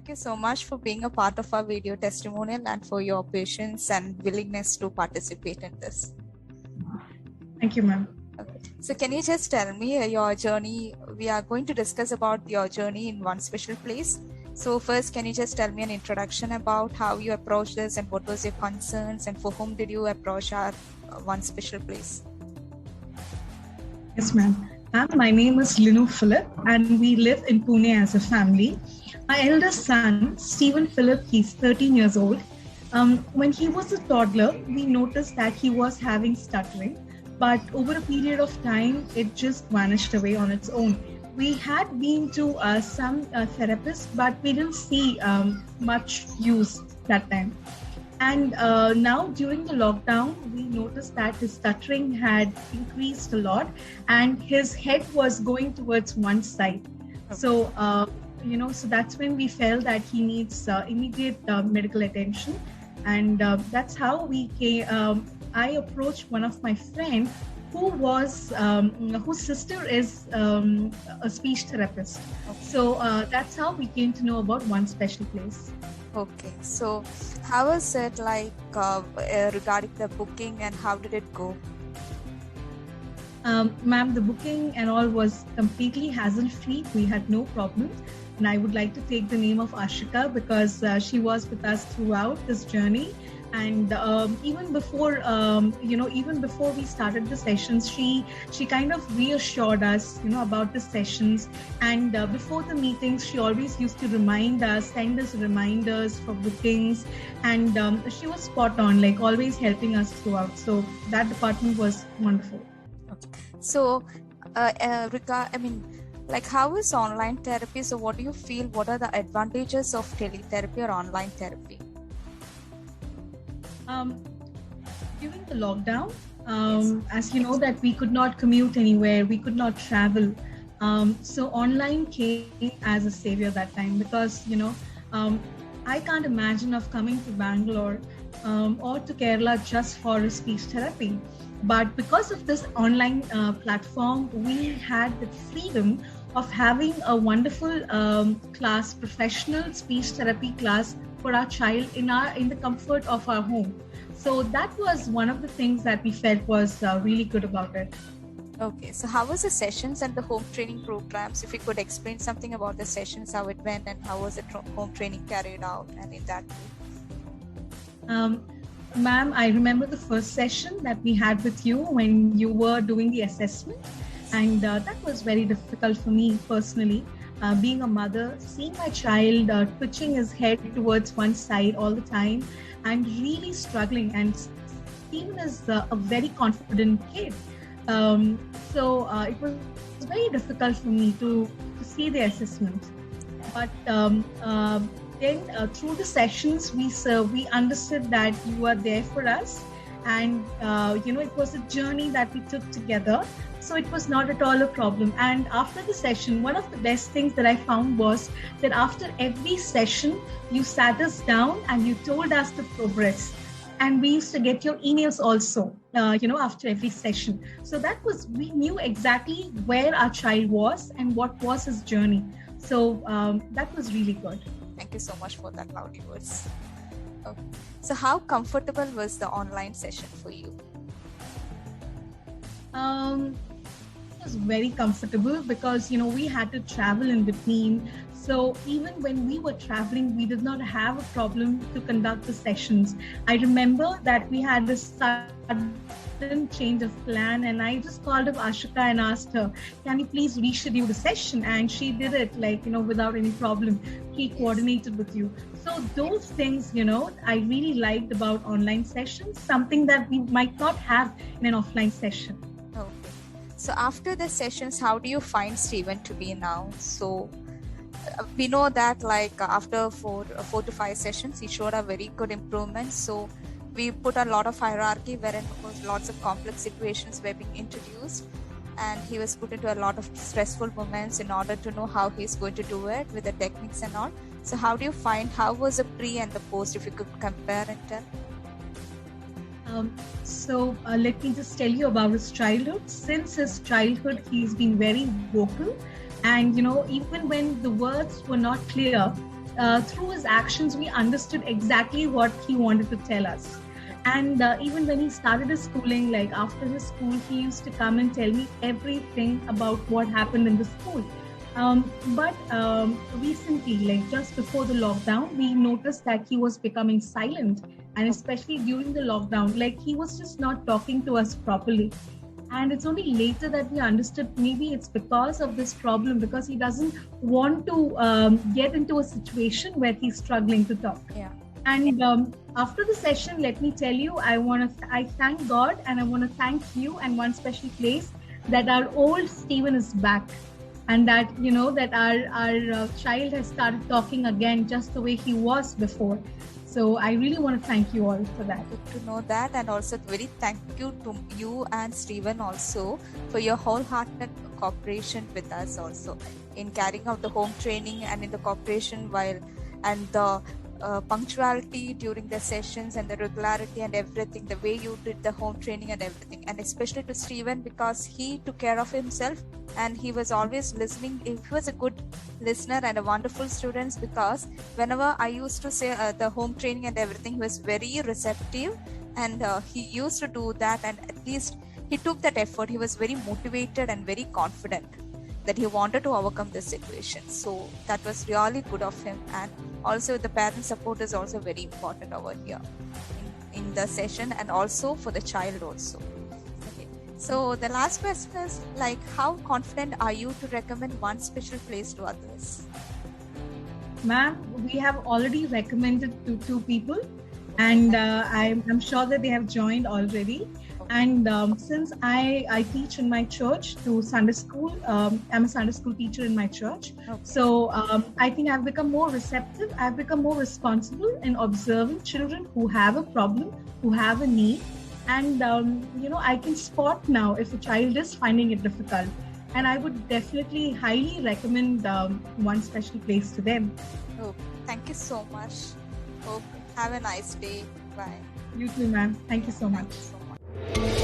Thank you so much for being a part of our video testimonial and for your patience and willingness to participate in this. Thank you, ma'am. Okay. So can you just tell me your journey? We are going to discuss about your journey in One Special Place. So first, can you just tell me an introduction about how you approached this and what was your concerns and for whom did you approach our One Special Place? Yes, ma'am. My name is Linu Philip and we live in Pune as a family. My eldest son, Stephen Philip, he's 13 years old. When he was a toddler, we noticed that he was having stuttering, but over a period of time, it just vanished away on its own. We had been to some therapists, but we didn't see much use that time. And now during the lockdown, we noticed that his stuttering had increased a lot and his head was going towards one side. So, so that's when we felt that he needs immediate medical attention. And that's how we came. I approached one of my friends whose sister is a speech therapist. So that's how we came to know about One Special Place. Okay, so how was it like regarding the booking and how did it go? Ma'am, the booking and all was completely hassle-free. We had no problem. And I would like to take the name of Ashika because she was with us throughout this journey. And even before we started the sessions, she kind of reassured us, about the sessions. And before the meetings, she always used to remind us, send us reminders for bookings. And she was spot on, like always helping us throughout. So that department was wonderful. Okay. So, how is online therapy? So what do you feel? What are the advantages of teletherapy or online therapy? During the lockdown, as you know that we could not commute anywhere, we could not travel. So online came as a savior that time because, I can't imagine of coming to Bangalore or to Kerala just for a speech therapy. But because of this online platform, we had the freedom of having a wonderful class, professional speech therapy class for our child in the comfort of our home. So that was one of the things that we felt was really good about it. Okay, so how was the sessions and the home training programs? If you could explain something about the sessions, how it went and how was the home training carried out and in that way? Ma'am, I remember the first session that we had with you when you were doing the assessment. And that was very difficult for me personally. Being a mother, seeing my child twitching his head towards one side all the time and really struggling. And Stephen is a very confident kid. So it was very difficult for me to see the assessment. But then through the sessions, we understood that you are there for us. And, it was a journey that we took together. So it was not at all a problem. And after the session, one of the best things that I found was that after every session, you sat us down and you told us the progress. And we used to get your emails also, after every session. So we knew exactly where our child was and what was his journey. So that was really good. Thank you so much for that lovely words. Okay. So how comfortable was the online session for you? It was very comfortable because, we had to travel in between. So even when we were traveling, we did not have a problem to conduct the sessions. I remember that we had this sudden change of plan and I just called up Ashika and asked her, can you please reschedule the session? And she did it without any problem. She coordinated with you. So those things, I really liked about online sessions, something that we might not have in an offline session. Okay. So after the sessions, how do you find Stephen to be now? So we know that after four to five sessions, he showed a very good improvement. So we put a lot of hierarchy wherein lots of complex situations were being introduced and he was put into a lot of stressful moments in order to know how he's going to do it with the techniques and all. So how do you find, how was the pre and the post, if you could compare and tell? So let me just tell you about his childhood. Since his childhood, he's been very vocal. And, even when the words were not clear, through his actions, we understood exactly what he wanted to tell us. And even when he started his schooling, like after his school, he used to come and tell me everything about what happened in the school. But recently, like just before the lockdown, we noticed that he was becoming silent, and especially during the lockdown, like he was just not talking to us properly. And it's only later that we understood maybe it's because of this problem, because he doesn't want to get into a situation where he's struggling to talk. Yeah. And after the session, let me tell you, I thank God, and I want to thank you, and one special place, that our old Stephen is back, and that that our child has started talking again just the way he was before. So I really want to thank you all for that. Good to know that, and also very thank you to you and Stephen also for your wholehearted cooperation with us also in carrying out the home training and in the cooperation and the punctuality during the sessions and the regularity and everything, the way you did the home training and everything, and especially to Stephen, because he took care of himself and he was always listening. He was a good listener and a wonderful student, because whenever I used to say the home training and everything, he was very receptive, and he used to do that, and at least he took that effort. He was very motivated and very confident that he wanted to overcome this situation. So that was really good of him. And also the parent support is also very important over here in the session, and also for the child also. Okay. So the last question is, like, how confident are you to recommend one special place to others? Ma'am, we have already recommended to 2 people, and I'm sure that they have joined already. And since I teach in my church to Sunday school, I'm a Sunday school teacher in my church. Okay. So I think I've become more receptive. I've become more responsible in observing children who have a problem, who have a need. And, I can spot now if a child is finding it difficult. And I would definitely highly recommend one special place to them. Oh, thank you so much. Have a nice day. Bye. You too, ma'am. Thank you so much. Thank you so much.